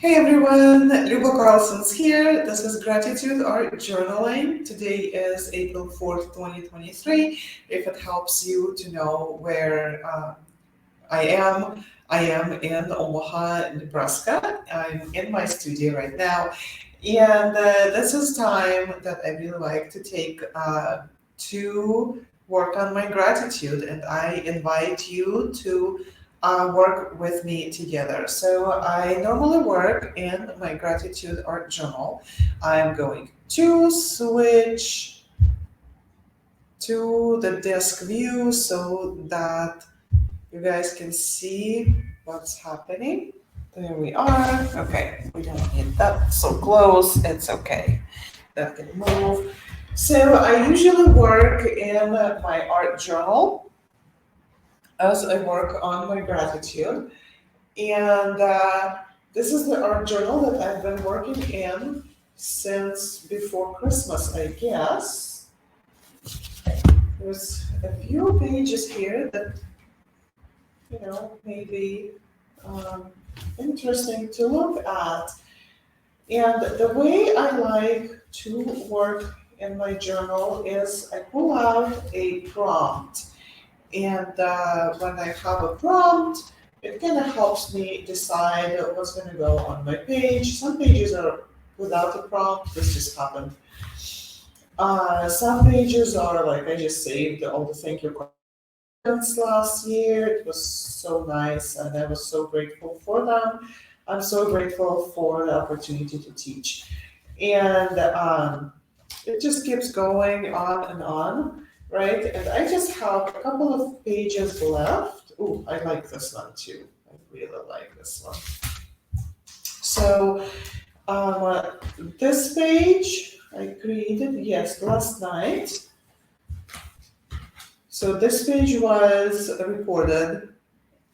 Hey everyone, Lubo Carlson's here. This is Gratitude Art Journaling. Today is April 4th, 2023. If it helps you to know where I am in Omaha, Nebraska. I'm in my studio right now. And this is time that I really like to take to work on my gratitude. And I invite you to work with me together. So I normally work in my gratitude art journal. I'm going to switch to the desk view so that you guys can see what's happening. There we are. Okay, we don't need that so close. It's okay. That can move. So I usually work in my art journal as I work on my gratitude. And this is the art journal that I've been working in since before Christmas, I guess. There's a few pages here that, maybe um, interesting to look at. And the way I like to work in my journal is I pull out a prompt. And when I have a prompt, it kind of helps me decide what's going to go on my page. Some pages are without a prompt, this just happened. Some pages are like I just saved all the thank you questions last year. It was so nice, and I was so grateful for them. I'm so grateful for the opportunity to teach. And it just keeps going on and on, right? And I just have a couple of pages left. Oh, I like this one too. I really like this one. So this page I created, yes, last night. So this page was recorded,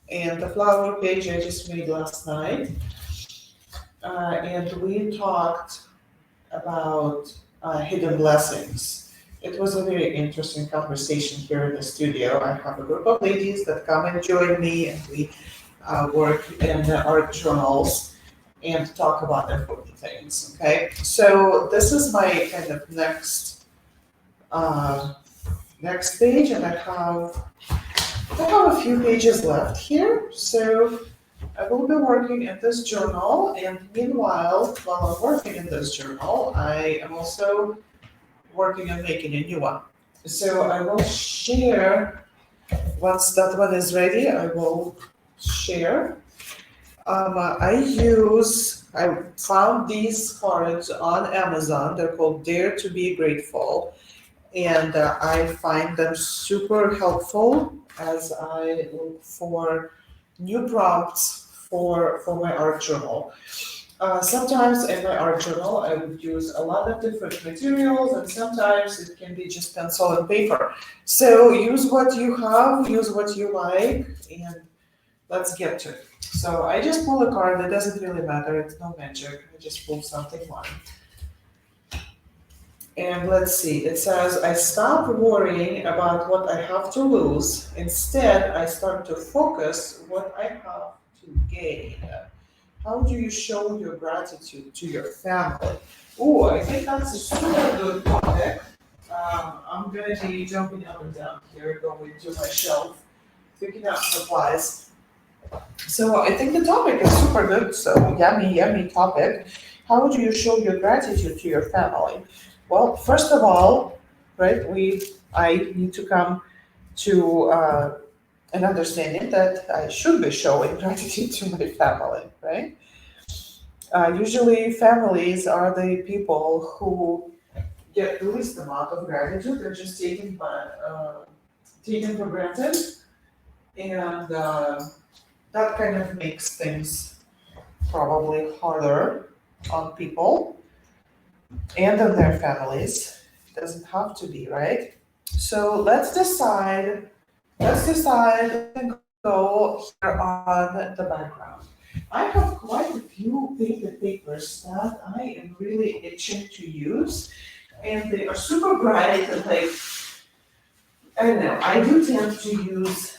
and the flower page I just made last night. And we talked about hidden blessings. It was a very interesting conversation here in the studio. I have a group of ladies that come and join me, and we work in the art journals and talk about important things. Okay, so this is my kind of uh, next page, and I have a few pages left here. So I will be working in this journal, and meanwhile, while I'm working in this journal, I am also working on making a new one. So I will share, once that one is ready, I will share. I found these cards on Amazon. They're called Dare to Be Grateful. And I find them super helpful as I look for new prompts for my art journal. Sometimes in my art journal, I would use a lot of different materials, and sometimes it can be just pencil and paper. So use what you have, use what you like, and let's get to it. So I just pull a card. It doesn't really matter. It's no magic. I just pull something one. And let's see, it says, I stop worrying about what I have to lose. Instead, I start to focus what I have to gain. How do you show your gratitude to your family? Oh, I think that's a super good topic. I'm going to be jumping up and down here, going to my shelf, picking up supplies. So I think the topic is super good. So yummy, yummy topic. How do you show your gratitude to your family? Well, first of all, right, I need to come to an understanding that I should be showing gratitude to my family, right? Usually, families are the people who get the least amount of gratitude. They're just taken for granted, and that kind of makes things probably harder on people and on their families. It doesn't have to be, right? So let's decide. Let's decide and go here on the background. I have quite a few painted papers that I am really itching to use, and they are super bright and like I don't know. I do tend to use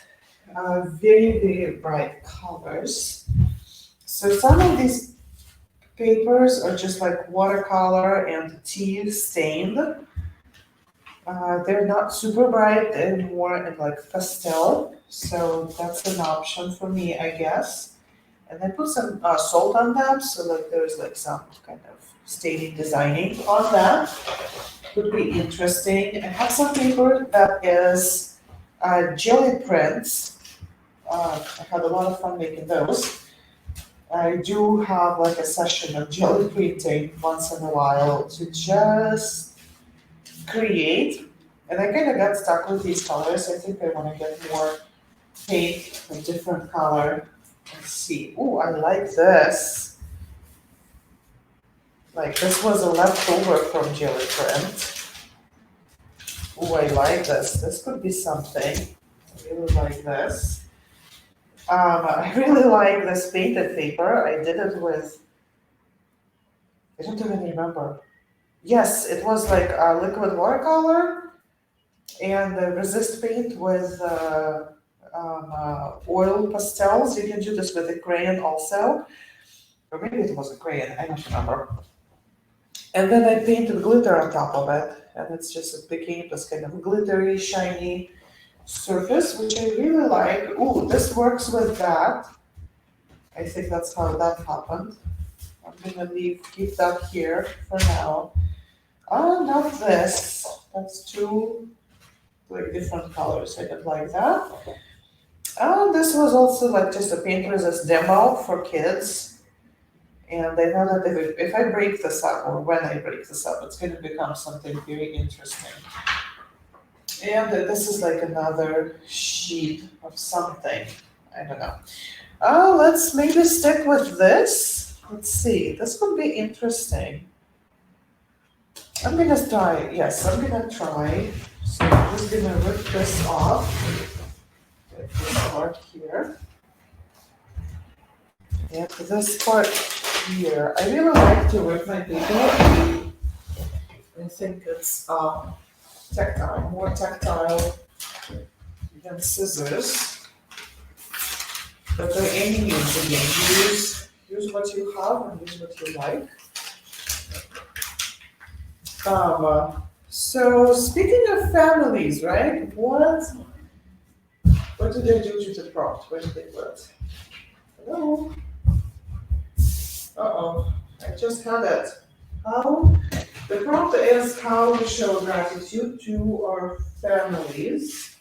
very bright colors. So some of these papers are just like watercolor and tea stained. They're not super bright, they're more in like pastel, so that's an option for me, I guess. And I put some salt on them, so like there's like some kind of staining designing on that. Could be interesting. I have some paper that is jelly prints. I had a lot of fun making those. I do have like a session of jelly printing once in a while to just create. And I kind of got stuck with these colors. I think I want to get more paint, a different color. Let's see. Oh, I like this. Like this was a leftover from jelly print. Oh, I like this. This could be something. I really like this. I really like this painted paper. I did it with, I don't even remember. Yes, it was like a liquid watercolor and the resist paint with oil pastels. You can do this with a crayon also. Or maybe it was a crayon, I don't remember. And then I painted glitter on top of it. And it's just, it became this kind of glittery, shiny surface, which I really like. Ooh, this works with that. I think that's how that happened. I'm gonna keep that here for now. Not this. That's two like different colors. I don't like that. This was also like just a paint resist demo for kids. And I know that if I break this up, or when I break this up, it's going to become something very interesting. And this is like another sheet of something. I don't know. Let's maybe stick with this. Let's see. This could be interesting. I'm gonna try. Yes, I'm gonna try. So I'm just gonna rip this off. Get this part here. And this part here. I really like to rip my paper. I think it's tactile, more tactile than scissors. But by any means, again, use what you have and use what you like. So speaking of families, right? What did they do to the prompt? Where did they put? Hello? Uh-oh, I just had it. How? The prompt is how to show gratitude to our families.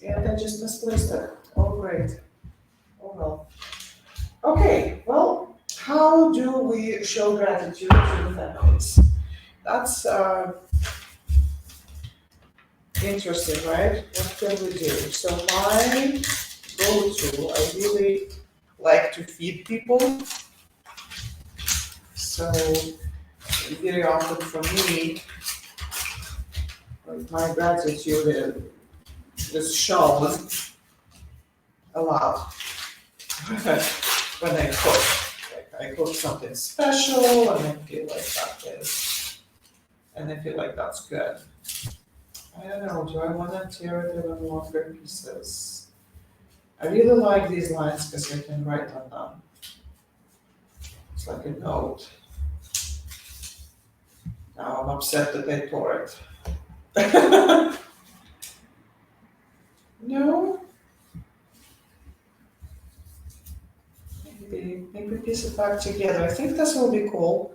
And I just misplaced it. Oh, great. Oh, well. Okay, well, how do we show gratitude to the families? That's interesting, right? What can we do? So my go-to, I really like to feed people. So very often for me, like my gratitude is shown a lot when I cook. Like I cook something special and I feel like that is, and I feel like that's good. I don't know, do I want to tear it in longer pieces? I really like these lines because I can write on them. It's like a note. Now I'm upset that I tore it. No? Maybe piece it back together. I think this will be cool.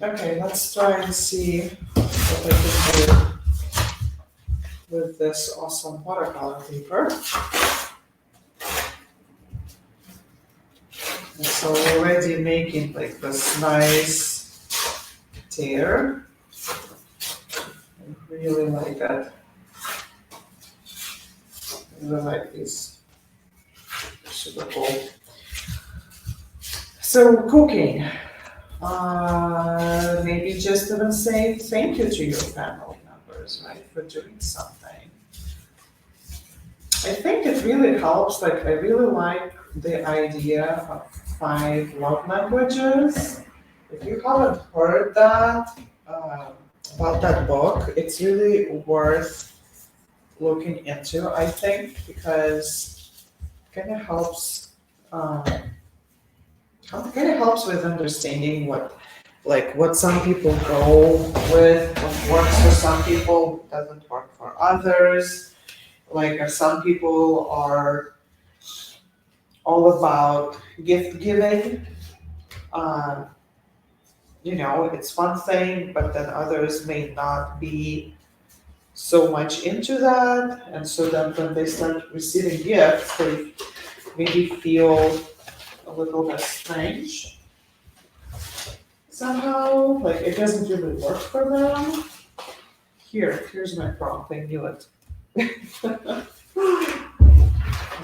Okay, let's try and see what I can do with this awesome watercolor paper. And so we're already making like this nice tear. I really like that. I really like these. Super cool. So cooking. Maybe just even say thank you to your family members, right, for doing something. I think it really helps. Like I really like the idea of 5 love languages. If you haven't heard that about that book, it's really worth looking into. I think because it kind of helps kind of helps with understanding what some people go with, what works for some people, doesn't work for others. Like some people are all about gift giving. Uh, it's one thing, but then others may not be so much into that. And so then when they start receiving gifts, they maybe feel a little bit strange somehow, like it doesn't really work for them. Here's my prompt, I knew it.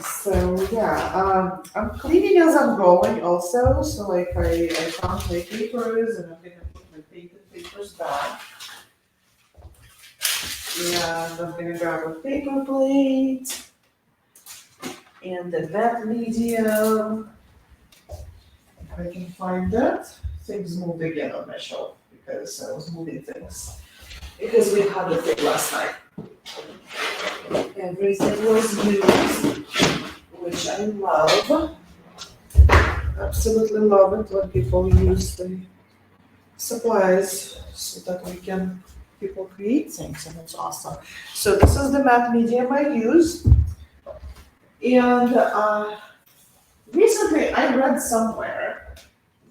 So yeah, I'm cleaning as I'm going also. So like I found my papers and I'm gonna put my painted papers back. And I'm gonna grab a paper plate and the matte medium. If I can find it. Things moved again on my shelf because I was moving things. Because we had a thing last night. Everything was used, which I love. Absolutely love it when people use the supplies so that people create things, and it's awesome. So this is the matte medium I use. And recently I read somewhere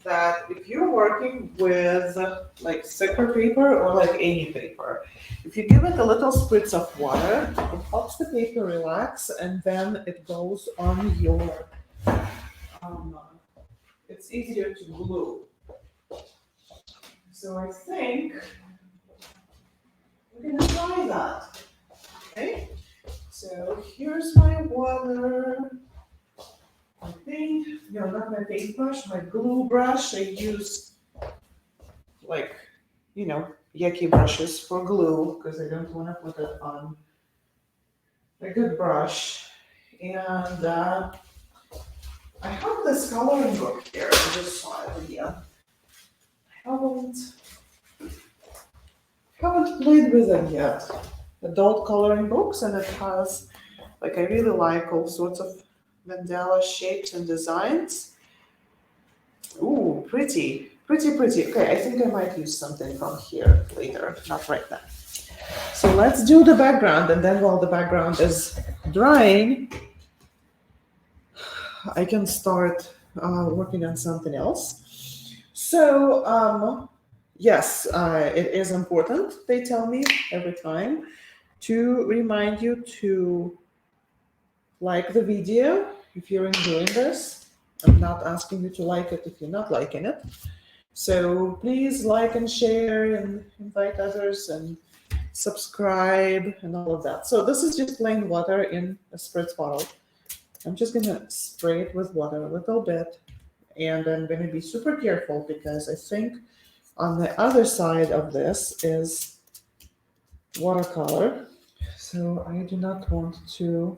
that if you're working with like thicker paper or like any paper, if you give it a little spritz of water, it helps the paper relax and then it goes on your, it's easier to glue. So I think we're gonna try that, okay? So here's my water. My paint, no, not my paintbrush, my glue brush. I use like, yucky brushes for glue because I don't want to put it on a good brush. And I have this coloring book here. I just saw it again. I haven't played with it yet. Adult coloring books, and it has like I really like all sorts of mandala shapes and designs. Ooh, pretty. Okay, I think I might use something from here later, not right now. So let's do the background, and then while the background is drying, I can start working on something else. So, yes, it is important, they tell me every time, to remind you to like the video if you're enjoying this. I'm not asking you to like it if you're not liking it. So please like and share and invite others and subscribe and all of that. So this is just plain water in a spritz bottle. I'm just gonna spray it with water a little bit, and I'm gonna be super careful because I think on the other side of this is watercolor. So I do not want to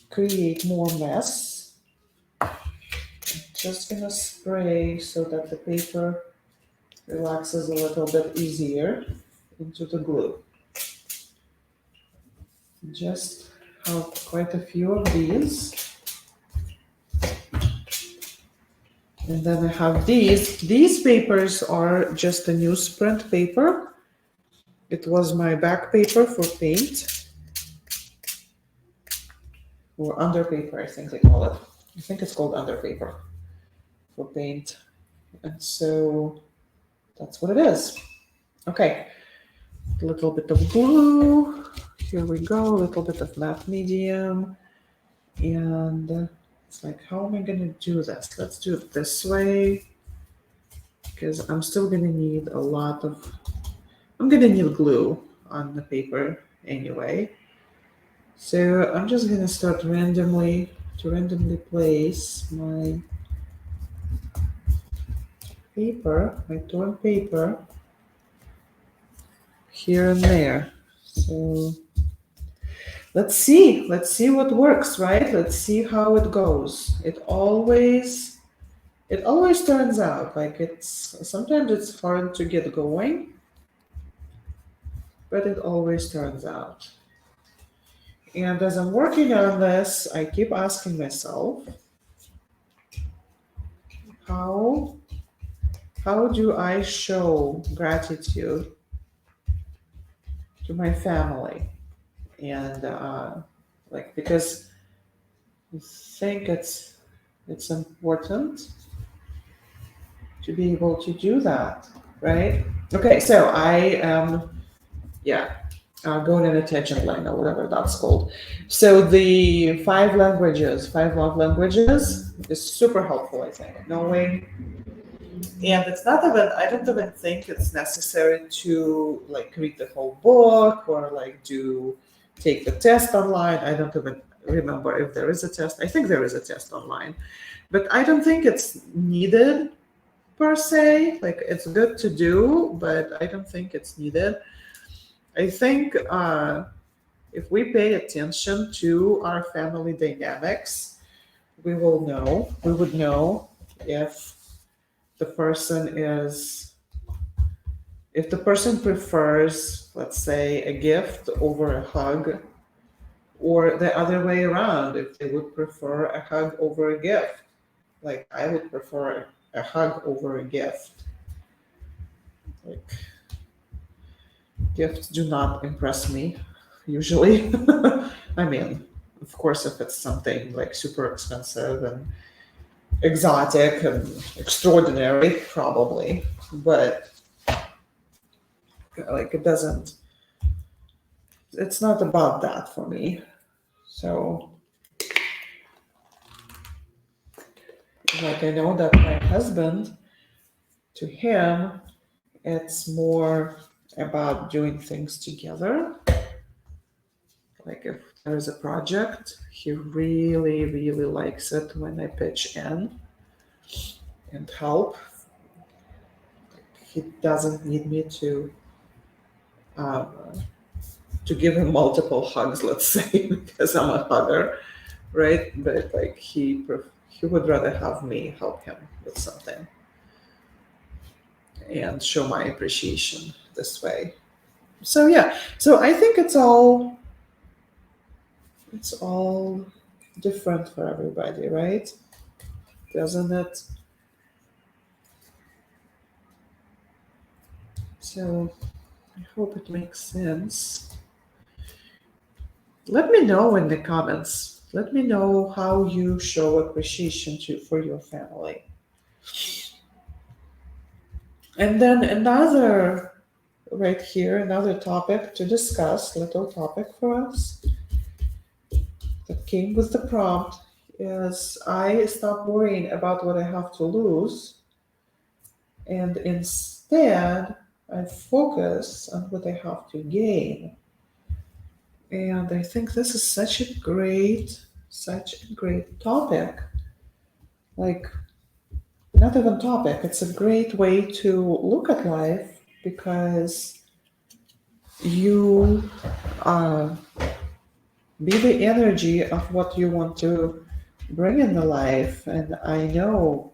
create more mess. I'm just gonna spray so that the paper relaxes a little bit easier into the glue. Just have quite a few of these. And then I have these. These papers are just a newsprint paper. It was my back paper for paint. Or under paper, I think they call it. I think it's called under paper for paint. And so that's what it is. Okay, a little bit of glue. Here we go, a little bit of matte medium. And it's like, how am I gonna do this? Let's do it this way, because I'm still gonna need I'm gonna need glue on the paper anyway. So I'm just gonna start randomly place my paper, my torn paper, here and there. So let's see what works, right? Let's see how it goes. It always turns out like sometimes it's hard to get going, but it always turns out. And as I'm working on this, I keep asking myself, How do I show gratitude to my family? And like, because I think it's important to be able to do that, right? Okay, so I am, yeah, going in attention line or whatever that's called. So the five love languages is super helpful, I think, knowing. And it's not even, I don't even think it's necessary to like read the whole book or like take the test online. I don't even remember if there is a test. I think there is a test online, but I don't think it's needed per se. Like it's good to do, but I don't think it's needed. I think if we pay attention to our family dynamics, we would know if the person is, if the person prefers, let's say, a gift over a hug, or the other way around, if they would prefer a hug over a gift. Like I would prefer a hug over a gift. Like gifts do not impress me usually. I mean, of course, if it's something like super expensive and exotic and extraordinary, probably. But like it doesn't, it's not about that for me. So, like, I know that my husband, to him, it's more about doing things together. Like, if there is a project, he really, really likes it when I pitch in and help. He doesn't need me um, to give him multiple hugs, let's say, because I'm a hugger, right? But like he would rather have me help him with something and show my appreciation this way. So yeah, so I think it's all different for everybody, right? Doesn't it? So I hope it makes sense. Let me know in the comments. Let me know how you show appreciation for your family. And then another, right here, another topic to discuss, little topic for us that came with the prompt is I stop worrying about what I have to lose and instead I focus on what I have to gain. And I think this is such a great topic. Like, not even topic, it's a great way to look at life because you be the energy of what you want to bring in the life. And I know,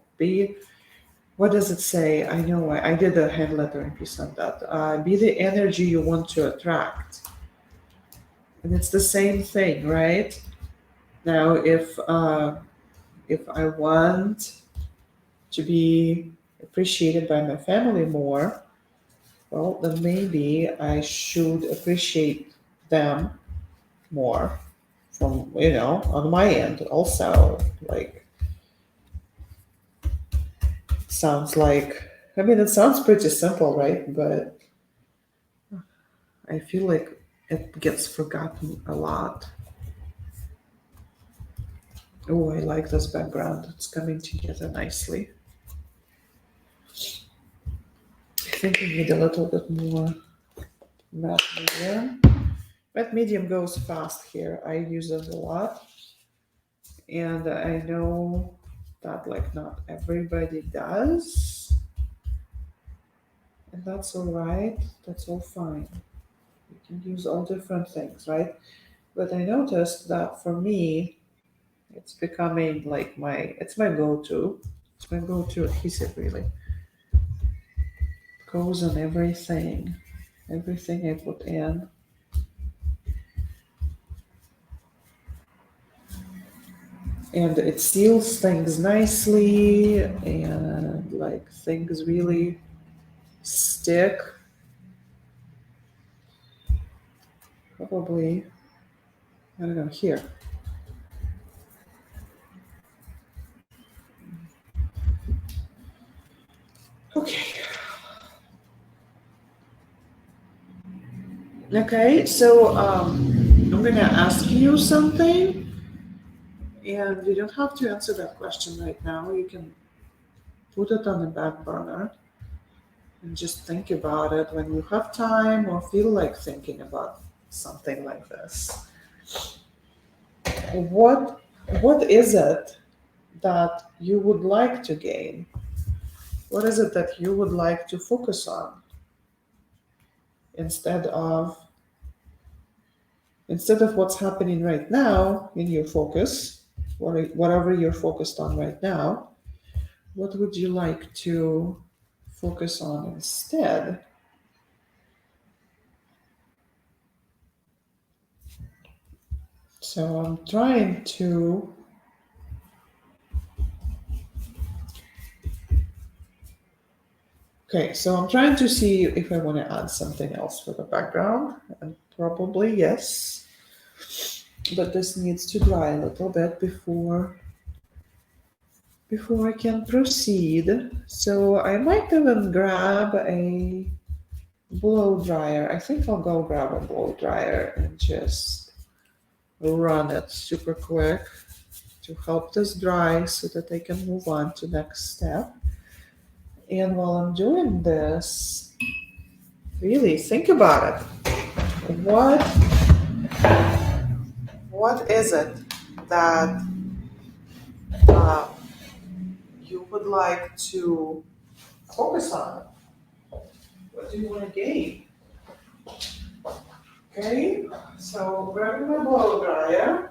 what does it say? I know I did a hand lettering piece on that. Be the energy you want to attract. And it's the same thing, right? Now, if I want to be appreciated by my family more, well, then maybe I should appreciate them more from, on my end also. Like, sounds like, I mean, it sounds pretty simple, right? But I feel like it gets forgotten a lot. Oh, I like this background. It's coming together nicely. I think we need a little bit more matte medium. Matte medium goes fast here. I use it a lot. And I know that like not everybody does. And that's all right. That's all fine. You can use all different things, right? But I noticed that for me, it's becoming like it's my go-to. It's my go-to adhesive, really. Goes on everything. Everything I put in. and it seals things nicely, and like things really stick. Probably, I don't know, here. Okay. Okay, so I'm gonna ask you something, and you don't have to answer that question right now. You can put it on the back burner and just think about it when you have time or feel like thinking about something like this. What what is it that you would like to gain? What is it that you would like to focus on instead of instead of what's happening right now in your focus, whatever you're focused on right now, what would you like to focus on instead? So I'm trying to Okay, so I'm trying to see if I want to add something else for the background, and probably yes. But this needs to dry a little bit before I can proceed. So I might even grab a blow dryer. I think I'll go grab a blow dryer and just run it super quick to help this dry so that I can move on to next step. And while I'm doing this, really think about it. What what is it that uh, you would like to focus on? What do you want to gain? Okay, so grabbing my blow dryer,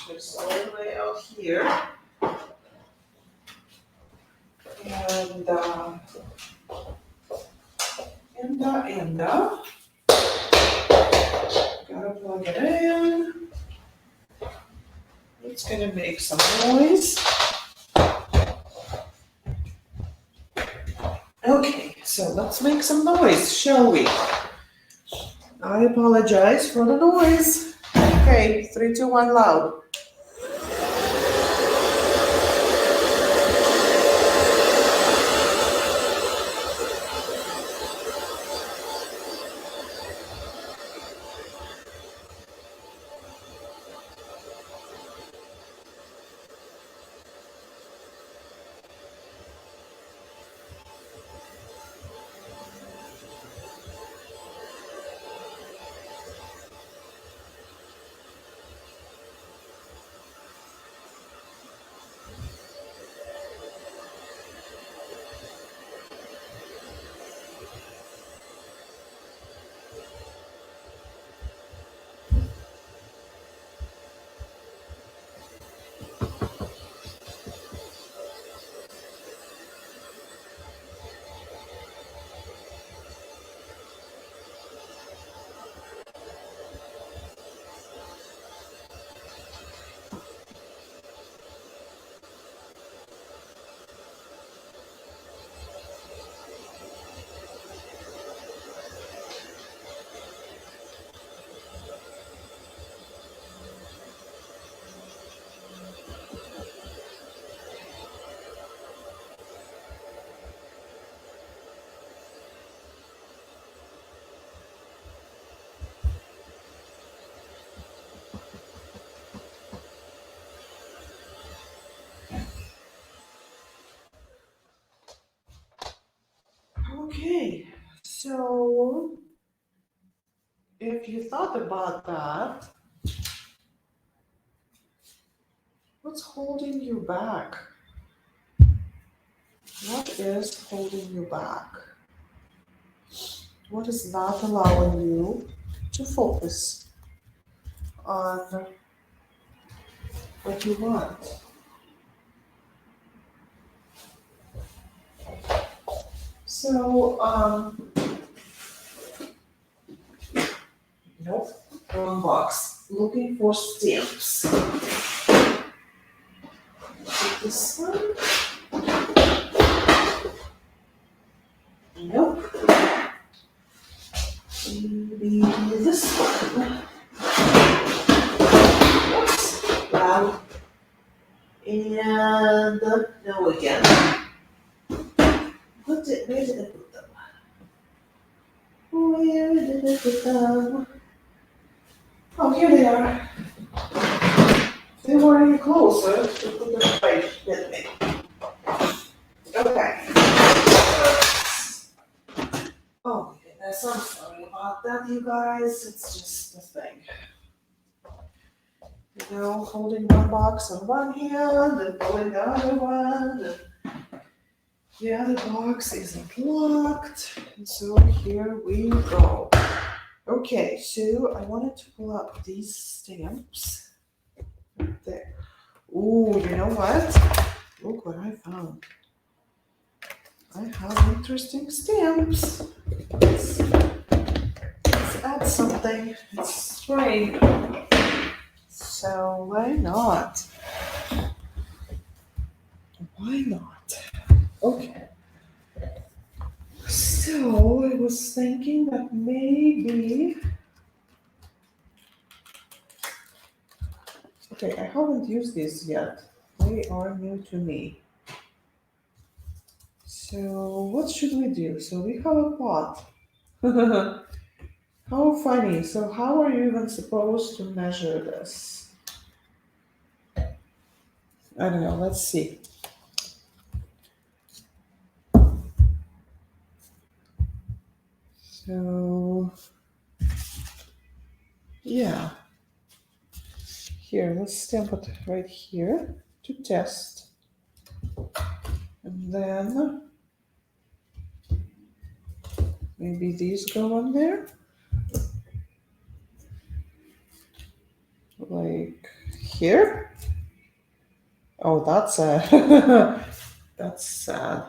which is all the way out here, and gotta plug it in. It's gonna make some noise. Okay, so let's make some noise, shall we? I apologize for the noise. Okay, 3, 2, 1, loud. Okay, so if you thought about that, what's holding you back? What is holding you back? What is not allowing you to focus on what you want? So, nope, wrong box. Looking for stamps. this one? Nope. Maybe this one. Oops. Wow. And no again. Where did I put them? Where did I put them? Oh, here they are. They were any closer to put them right, didn't they? Okay. Oh my goodness, I'm sorry about that, you guys. It's just a thing. You know, holding one box on one hand and pulling the other one. And the other box isn't locked. And so here we go. Okay, so I wanted to pull up these stamps. There. Ooh, you know what? Look what I found. I have interesting stamps. Let's add something. It's spring. So why not? Why not? Okay. So I was thinking that maybe. Okay, I haven't used these yet. They are new to me. So what should we do? So we have a pot. How funny. So how are you even supposed to measure this? I don't know. Let's see. So yeah. Here, let's stamp it right here to test. And then maybe these go on there. Like here. Oh, that's that's sad.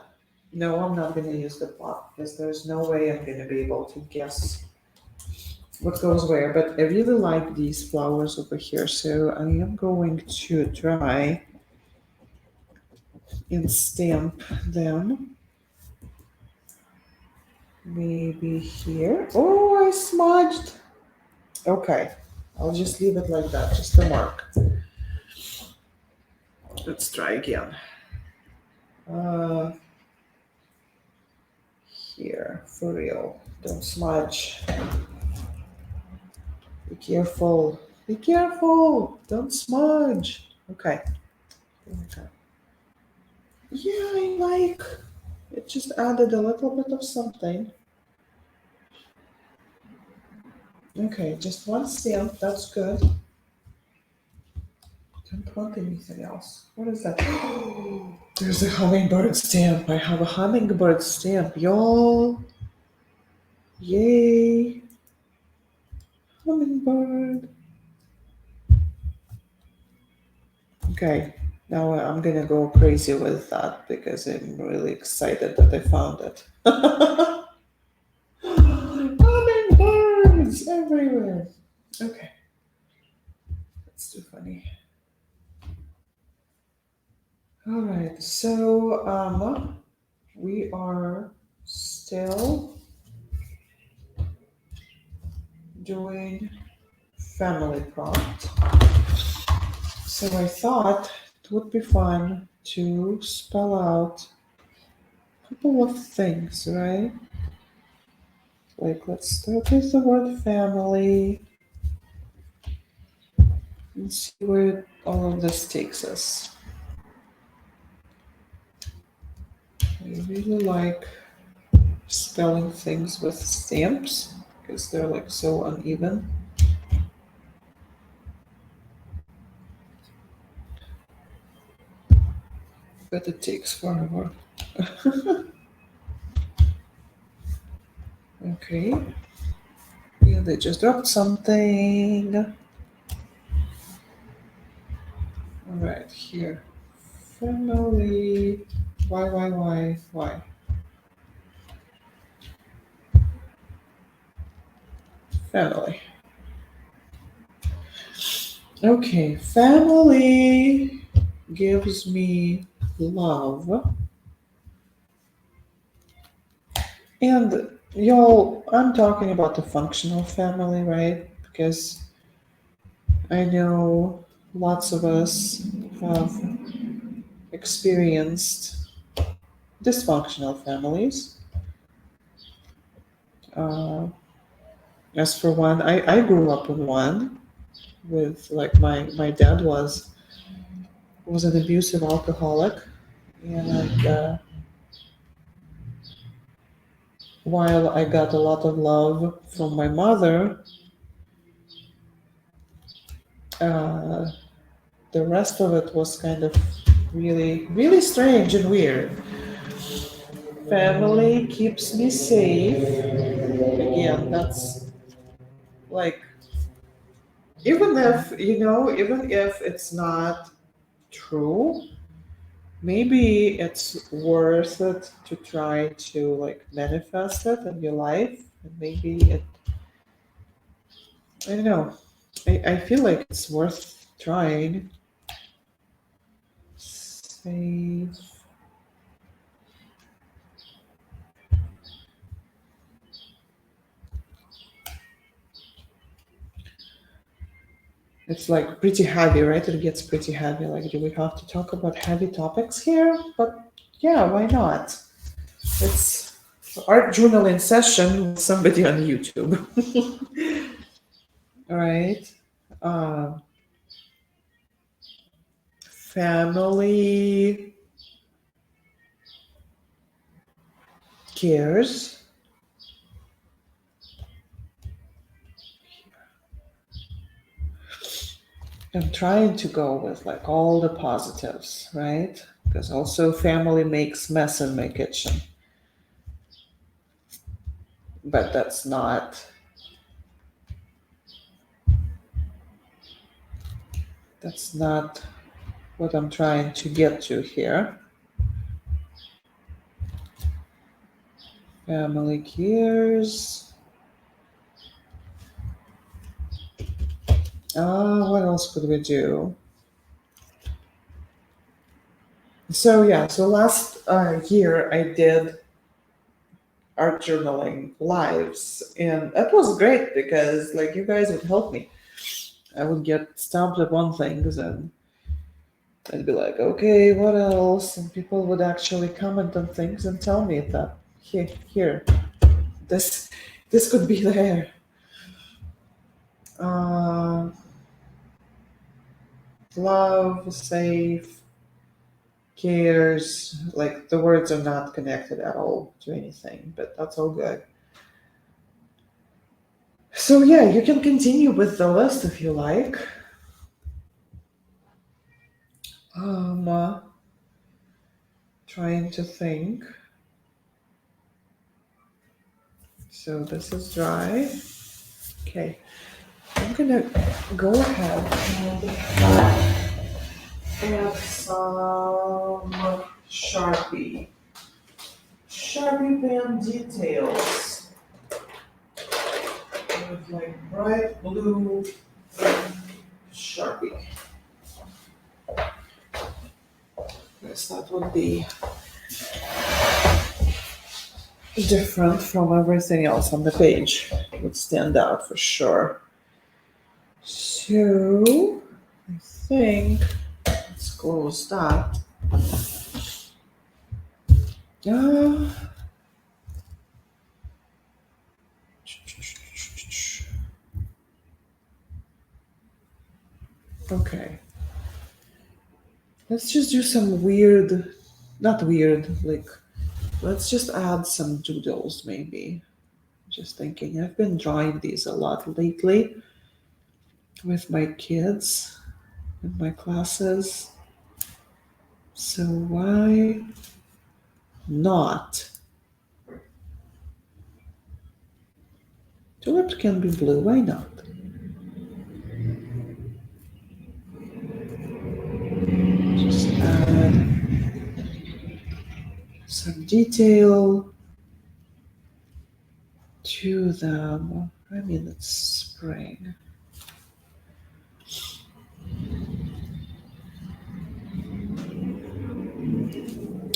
No, I'm not going to use the pot because there's no way I'm going to be able to guess what goes where. But I really like these flowers over here, so I am going to try and stamp them. Maybe here. Oh, I smudged. Okay, I'll just leave it like that, just a mark. Let's try again. Here, for real. Don't smudge. Be careful. Be careful. Don't smudge. Okay. Here we go. Yeah, I like. It just added a little bit of something. Okay, just one stamp. That's good. Don't want anything else. What is that? There's a hummingbird stamp. I have a hummingbird stamp, y'all. Yay. Hummingbird. Okay, now I'm gonna go crazy with that because I'm really excited that I found it. Hummingbirds everywhere. Okay, that's too funny. All right, so we are still doing family prompt. So I thought it would be fun to spell out a couple of things, right? Like, let's start with the word family and see where all of this takes us. I really like spelling things with stamps because they're like so uneven. But it takes forever. Okay. Yeah, they just dropped something. All right, here. Family. Why? Family. Okay, family gives me love. And y'all, I'm talking about the functional family, right? Because I know lots of us have experienced dysfunctional families. Uh, as for one, I grew up in one with like my dad was an abusive alcoholic, and while I got a lot of love from my mother, uh, the rest of it was kind of really strange and weird. Family keeps me safe. Again, that's like, even if, even if it's not true, maybe it's worth it to try to like manifest it in your life. And maybe it, I don't know. I feel like it's worth trying. Safe. It's like pretty heavy, right? It gets pretty heavy. Like, do we have to talk about heavy topics here? But yeah, why not? It's art journaling session with somebody on YouTube. All right. Um, family cares. I'm trying to go with like all the positives, right? Because also family makes mess in my kitchen. But that's not what I'm trying to get to here. Family cares. What else could we do? So yeah, so last year I did art journaling lives, and that was great because like you guys would help me. I would get stumped upon things, and I'd be like, okay, what else? And people would actually comment on things and tell me that here, this this could be there. Uh, love, safe, cares. Like the words are not connected at all to anything, but that's all good. So yeah, you can continue with the list if you like. Um, trying to think. So this is dry. Okay, I'm gonna go ahead and add some Sharpie. Sharpie pen details with like bright blue Sharpie. Yes, that would be different from everything else on the page. It would stand out for sure. So I think let's close that. Uh, okay. Let's just do some weird, not weird, like, let's just add some doodles maybe. Just thinking, I've been drawing these a lot lately with my kids in my classes. So why not? Tulips can be blue, why not? Just add some detail to them. I mean, it's spring.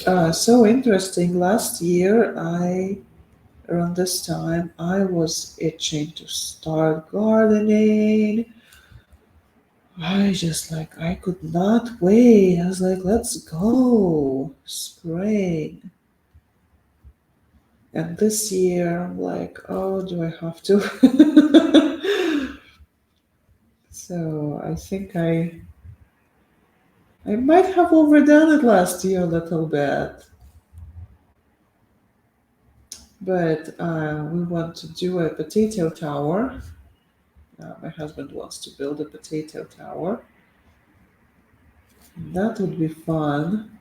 So interesting. Last year, around this time, I was itching to start gardening. I could not wait. I was like, let's go. Spring. And this year, I'm like, oh, do I have to? So I think I might have overdone it last year a little bit. But we want to do a potato tower. My husband wants to build a potato tower. That would be fun.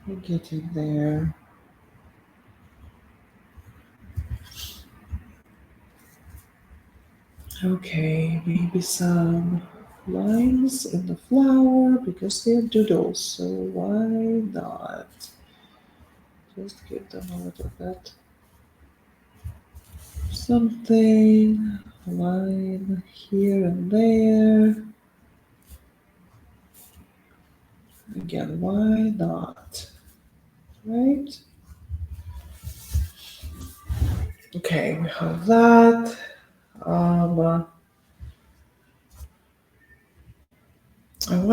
We're getting there. Okay, maybe some lines in the flower because they're doodles, so why not? Just give them a little bit. Something, line here and there. Again, why not? Right? Okay, we have that. I want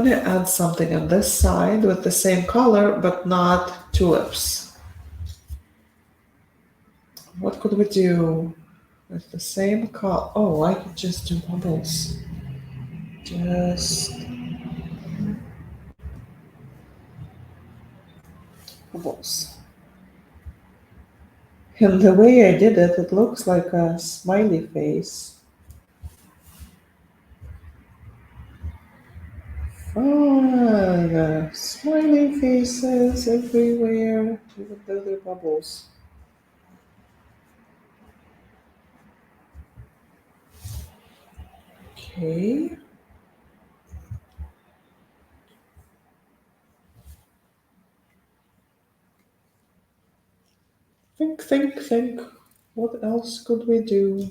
to add something on this side with the same color, but not tulips. What could we do with the same color? Oh, I could just do bubbles. Just bubbles. And the way I did it, it looks like a smiley face. Fun! Smiley faces everywhere, even though they're bubbles. Okay. Think. What else could we do?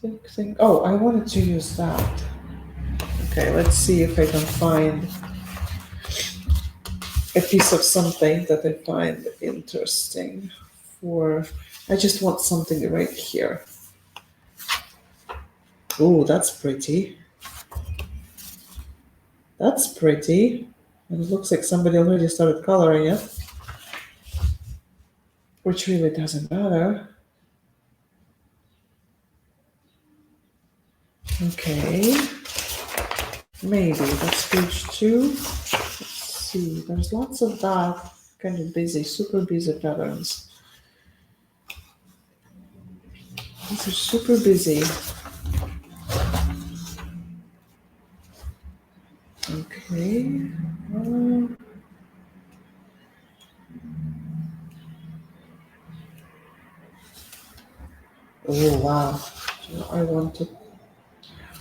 Think. Oh, I wanted to use that. Okay, let's see if I can find a piece of something that I find interesting for. I just want something right here. Oh, that's pretty. That's pretty. And it looks like somebody already started coloring it, which really doesn't matter. Okay. Maybe that's page 2. Let's see. There's lots of that. Kind of busy, super busy patterns. These are super busy. Okay. Oh, wow. I want to.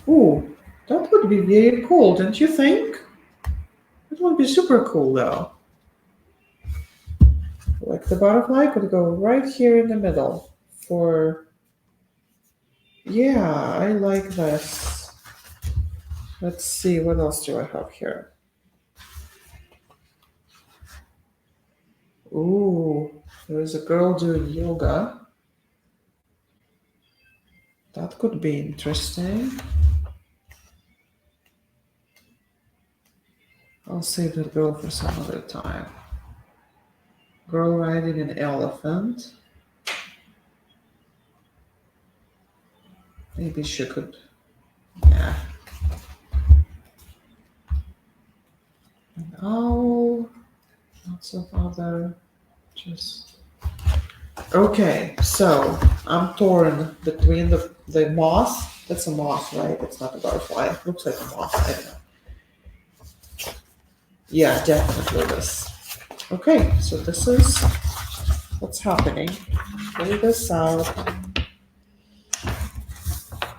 Oh, that would be very cool, don't you think? It would be super cool, though. Like the butterfly could go right here in the middle for. Yeah, I like this. Let's see, what else do I have here? Ooh, there's a girl doing yoga. That could be interesting. I'll save that girl for some other time. Girl riding an elephant. Maybe she could. Yeah. An owl. Lots of other. Just. Okay, so I'm torn between the moth. That's a moth, right? It's not a butterfly. It looks like a moth. I don't know. Yeah, definitely this. Okay, so this is what's happening. Lay this out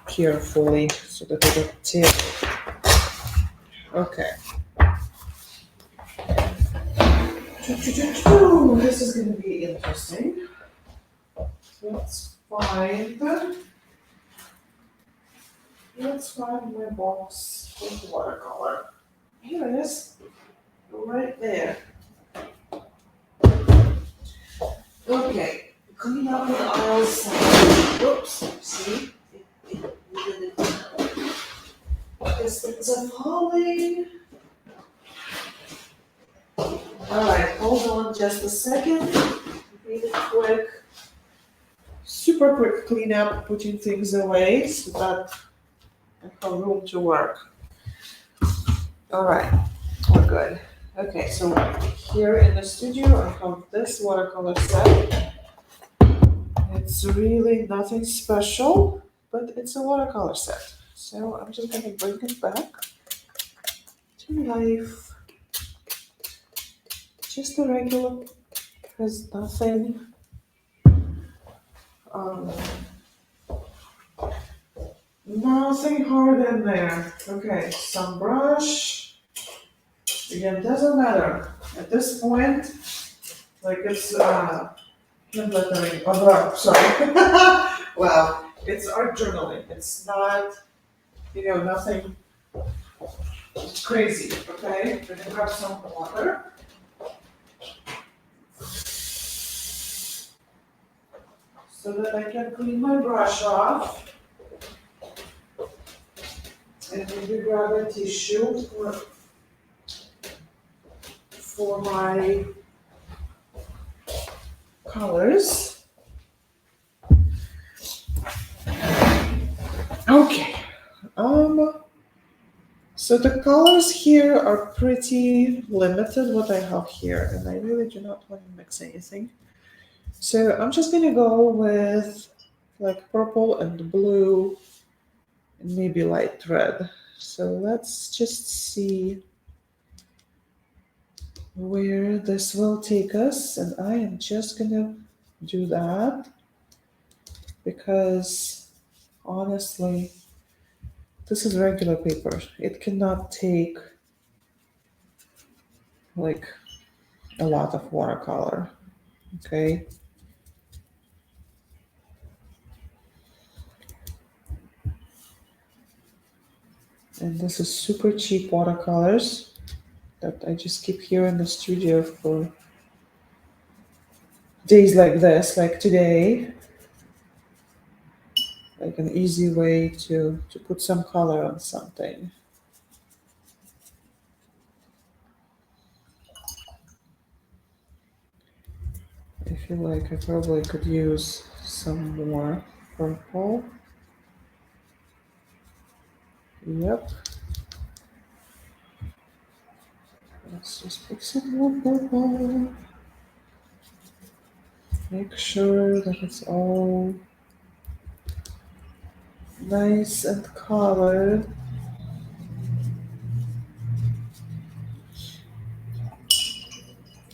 carefully so that I don't tear it. Okay. This is going to be interesting. Let's find my box with watercolor. Here it is. right there. Okay, clean up the aisles. Whoops, see? We did it. These things are falling. Alright, hold on just a second. Really quick. Super quick cleanup, putting things away so that I have room to work. Alright, we're good. Okay, so here in the studio I have this watercolor set. It's really nothing special, but it's a watercolor set. So I'm just gonna bring it back to life. Just a regular, there's nothing um, nothing hard in there. Okay, some brush. Again, doesn't matter. At this point, like it's hand lettering. Oh, sorry. Wow, it's art journaling. It's not, nothing crazy. Okay, I'm gonna grab some water. So that I can clean my brush off. And maybe grab a tissue for my colors. Okay. So the colors here are pretty limited what I have here, and I really do not want to mix anything. So I'm just gonna go with like purple and blue and maybe light red. So let's just see where this will take us, and I am just gonna do that because honestly, this is regular paper. It cannot take like a lot of watercolor. Okay. And this is super cheap watercolors that I just keep here in the studio for days like this, like today. Like an easy way to put some color on something. I feel like I probably could use some more purple. Yep. Let's just put some more purple. Make sure that it's all nice and colored.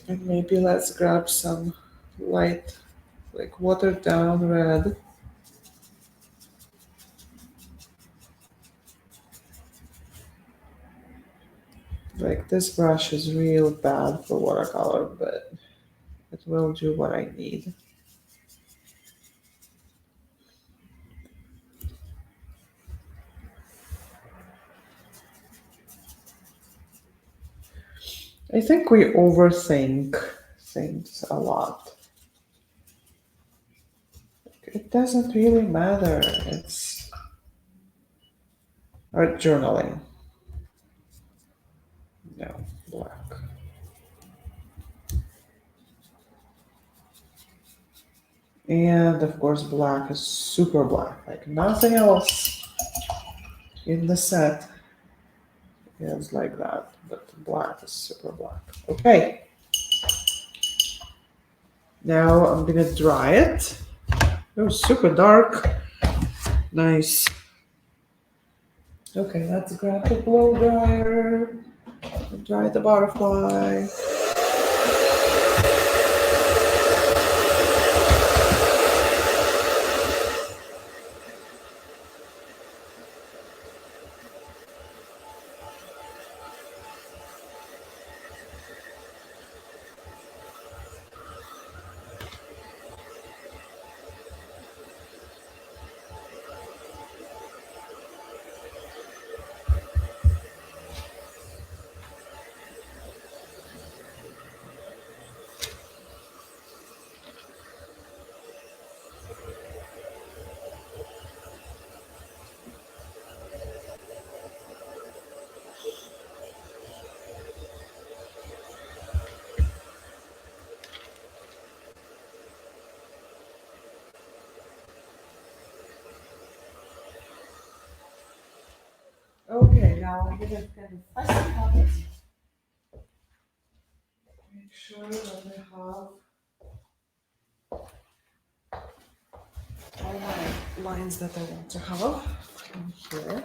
And maybe let's grab some light, like watered down red. Like this brush is real bad for watercolor, but it will do what I need. I think we overthink things a lot. It doesn't really matter. It's art journaling. No, black. And of course, black is super black, like nothing else in the set is like that, but black is super black. Okay. Now I'm gonna dry it. Oh, super dark. Nice. Okay, let's grab the blow dryer and dry the butterfly. now I'm gonna fussy cut it. Make sure that I have all my lines that I want to have in here.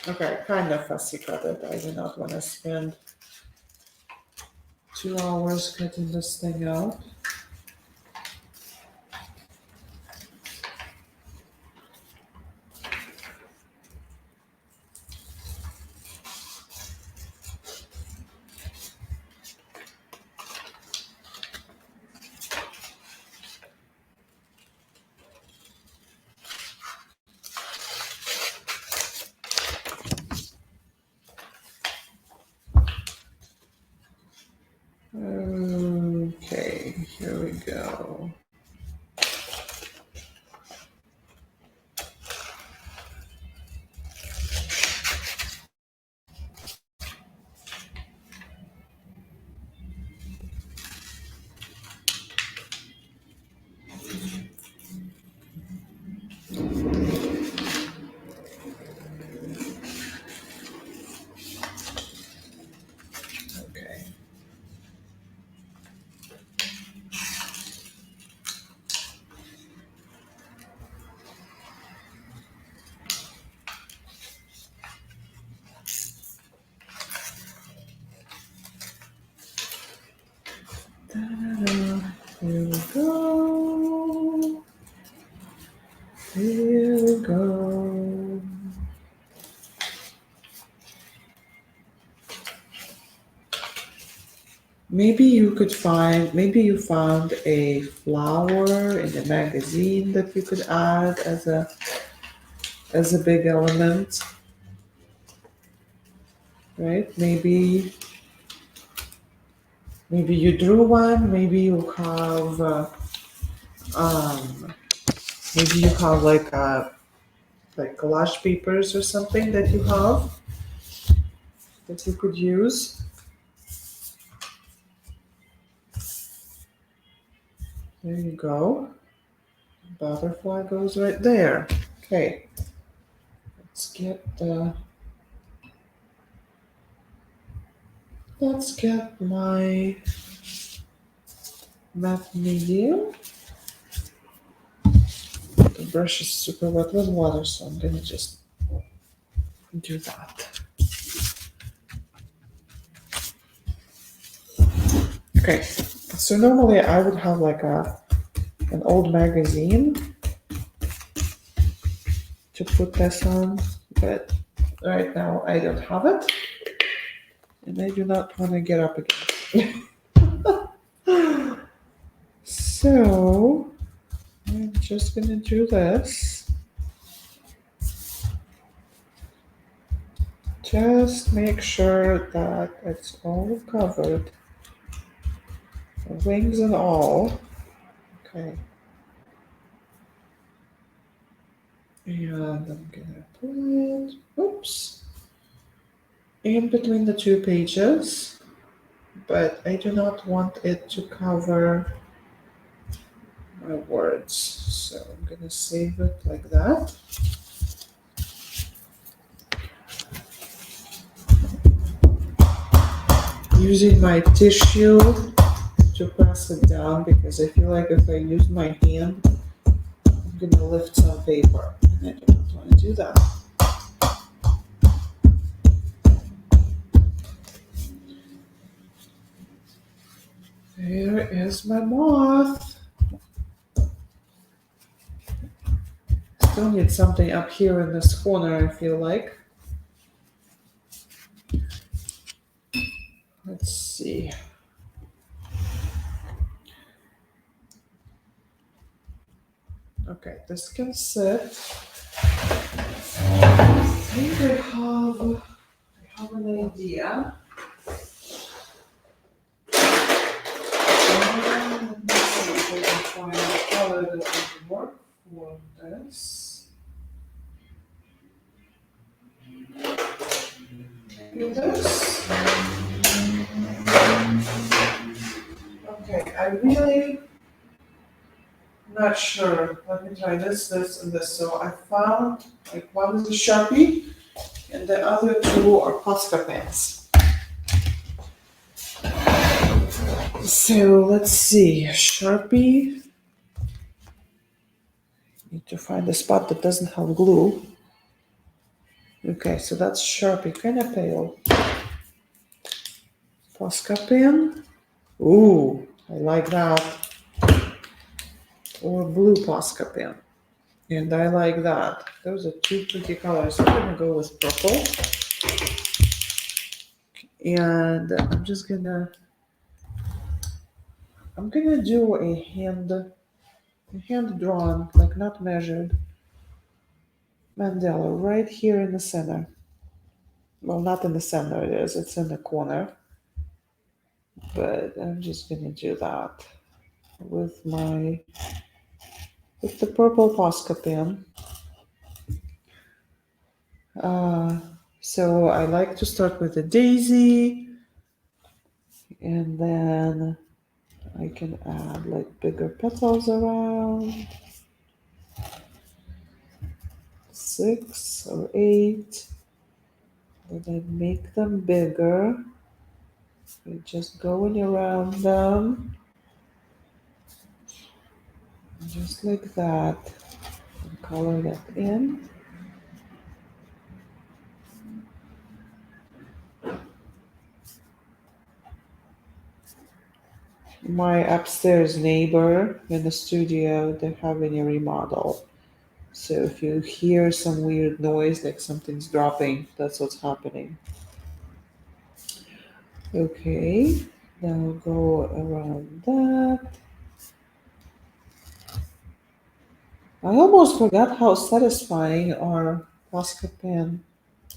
Okay, kind of fussy cut it. I do not want to spend 2 hours cutting this thing out. Okay, here we go. Okay. Ta-da. Here we go. Here we go. Maybe you found a flower in a magazine that you could add as a big element, right? Maybe you drew one. Maybe you have like collage papers or something that you have that you could use. There you go. Butterfly goes right there. Okay. Let's get my matte medium. The brush is super wet with water, so I'm gonna just do that. Okay, so normally I would have like an old magazine to put this on, but right now I don't have it, and I do not want to get up again. So I'm just gonna do this. Just make sure that it's all covered, wings and all. Okay. And I'm gonna put, oops, in between the two pages, but I do not want it to cover my words. So I'm gonna save it like that. Using my tissue to press it down because I feel like if I use my hand, I'm gonna lift some paper, and I do not want to do that. There is my moth. Still need something up here in this corner, I feel like. Let's see. Okay, this can sit. I think I have an idea. Let me see if I can find a color that would work for this. Maybe this. Okay, I really Not sure. Let me try this, and this. So I found like one is a Sharpie and the other two are Posca pens. So let's see. Sharpie. Need to find a spot that doesn't have glue. Okay, so that's Sharpie, kind of pale. Posca pen. Ooh, I like that. Or blue Posca pen. And I like that. Those are two pretty colors. I'm gonna go with purple. And I'm gonna do a hand drawn, like not measured, mandala right here in the center. Well, not in the center, it's in the corner. But I'm just gonna do that with the purple Posca pen. Uh, so I like to start with a daisy, and then I can add like bigger petals around, 6 or 8. And I make them bigger. By just going around them, just like that, and color that in. My upstairs neighbor in the studio, they're having a remodel. So if you hear some weird noise, like something's dropping, that's what's happening. Okay, now go around that. I almost forgot how satisfying are Posca pen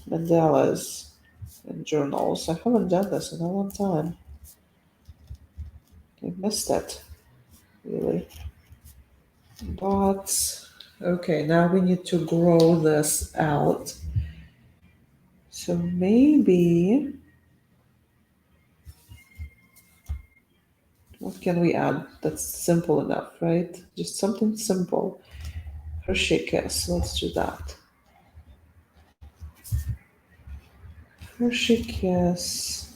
mandalas and journals. I haven't done this in a long time. I missed it, really. But okay, now we need to grow this out. So maybe what can we add that's simple enough, right? Just something simple. Hershey Kiss, let's do that. Hershey Kiss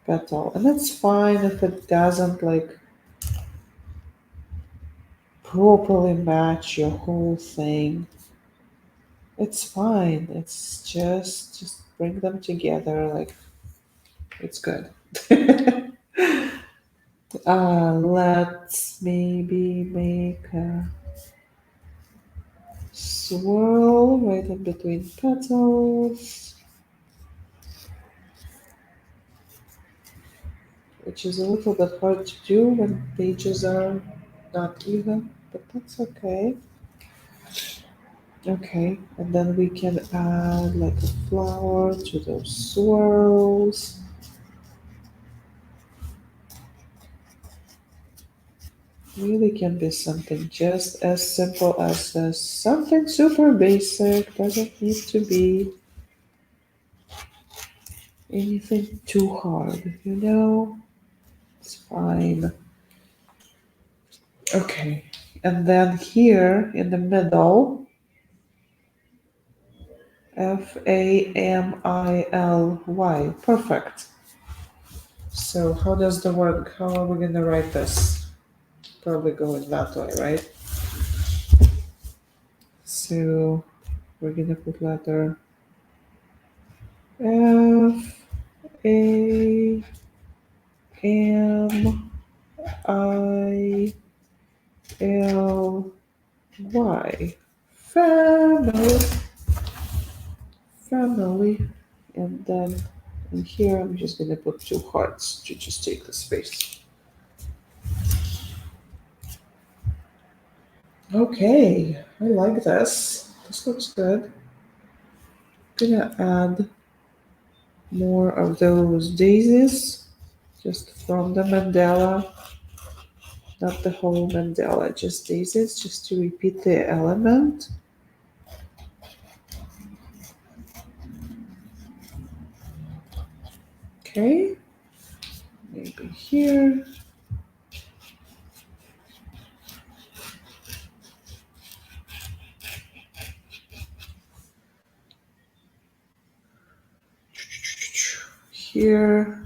petal. And it's fine if it doesn't like properly match your whole thing. It's fine. It's just bring them together like it's good. Let's maybe make a swirl right in between petals, which is a little bit hard to do when pages are not even, but that's okay. Okay, and then we can add like a flower to those swirls. Really can be something just as simple as this. Something super basic, doesn't need to be anything too hard, you know? It's fine. Okay, and then here in the middle, Family. Perfect. So how does the work? How are we gonna write this? Probably going that way, right? So we're gonna put letter Family. Family. Family. And then in here, I'm just gonna put 2 hearts to just take the space. Okay, I like this. This looks good. Gonna add more of those daisies just from the mandala, not the whole mandala, just daisies, just to repeat the element. Okay, maybe here. here.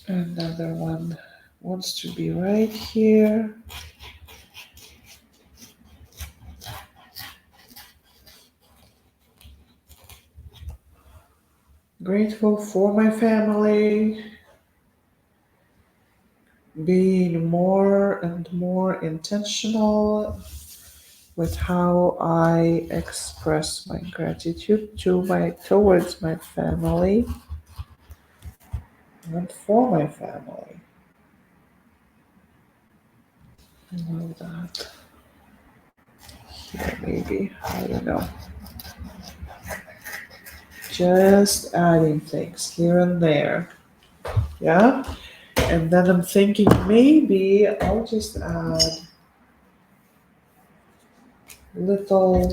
Another one wants to be right here. Grateful for my family. Being more and more intentional with how I express my gratitude towards my family and for my family. I love that. Here maybe, I don't know. Just adding things here and there. Yeah? And then I'm thinking maybe I'll just add little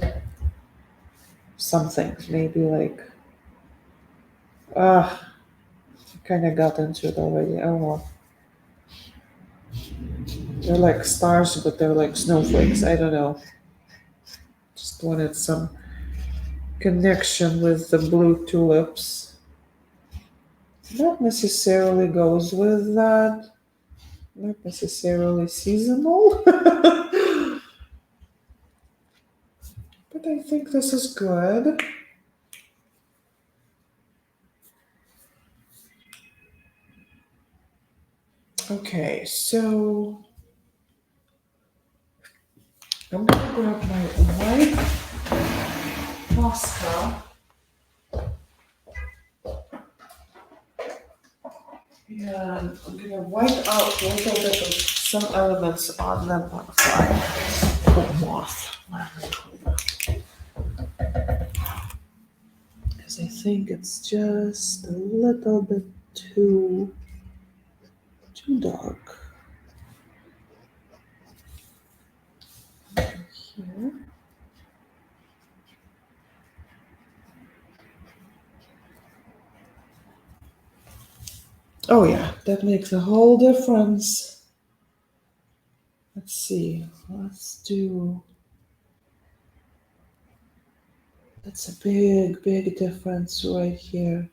something, maybe like I kind of got into it already. Oh well. They're like stars, but they're like snowflakes. I don't know. Just wanted some connection with the blue tulips. Not necessarily goes with that. Not necessarily seasonal. But I think this is good. Okay, so I'm gonna grab my white Posca and I'm gonna wipe out a little bit of some elements on the butterfly. Oh, moth. Because I think it's just a little bit too dark. Here. Oh yeah, that makes a whole difference. Let's see. Let's do. That's a big difference right here.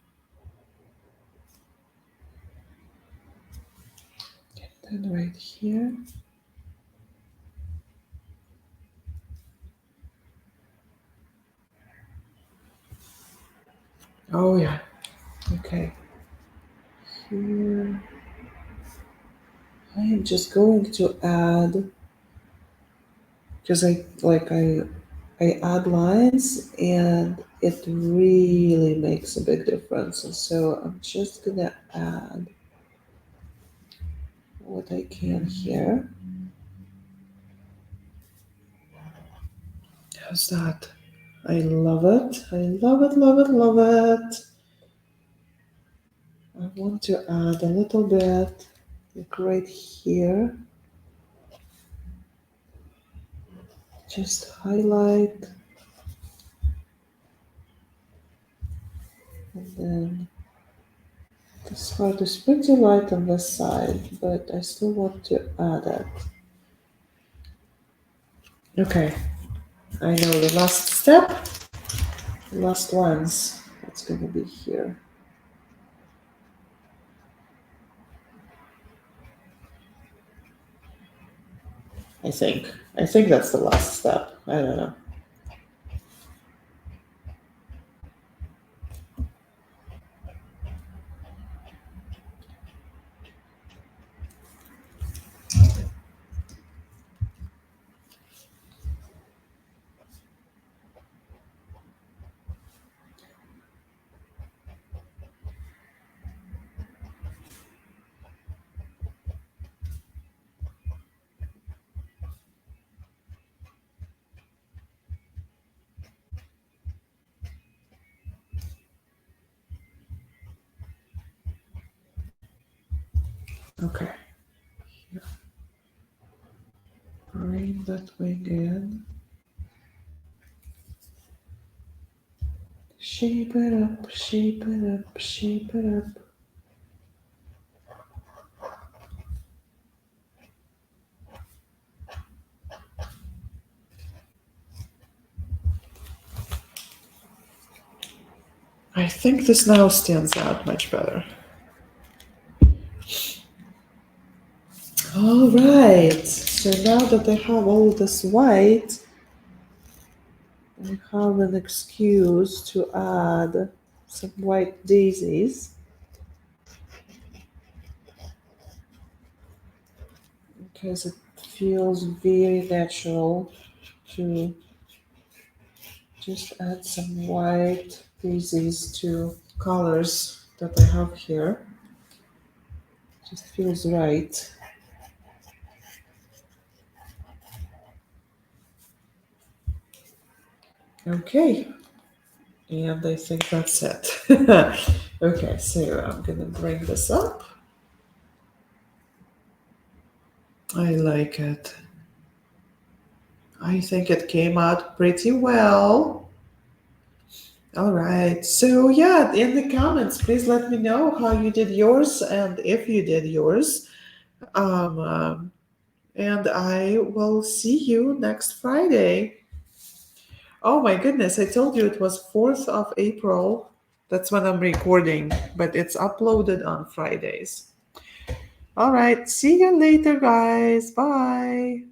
And then right here. Oh yeah. Okay. Here. I am just going to add because I add lines and it really makes a big difference. And so I'm just gonna add what I can here. How's that? I love it. I love it, love it, love it. I want to add a little bit, like right here. Just highlight. And then this part is pretty light on this side, but I still want to add it. Okay, I know the last step, the last ones. It's going to be here. I think. I think that's the last step. I don't know. Okay. Here. Bring that wing in. Shape it up, shape it up, shape it up. I think this now stands out much better. All right, so now that I have all this white, I have an excuse to add some white daisies. Because it feels very natural to just add some white daisies to colors that I have here. Just feels right. Okay, and I think that's it. Okay, so I'm gonna bring this up. I like it. I think it came out pretty well. All right. So, yeah, in the comments, please let me know how you did yours and if you did yours. Um, and I will see you next Friday. Oh my goodness, I told you it was 4th of April. That's when I'm recording, but it's uploaded on Fridays. All right. See you later, guys. Bye.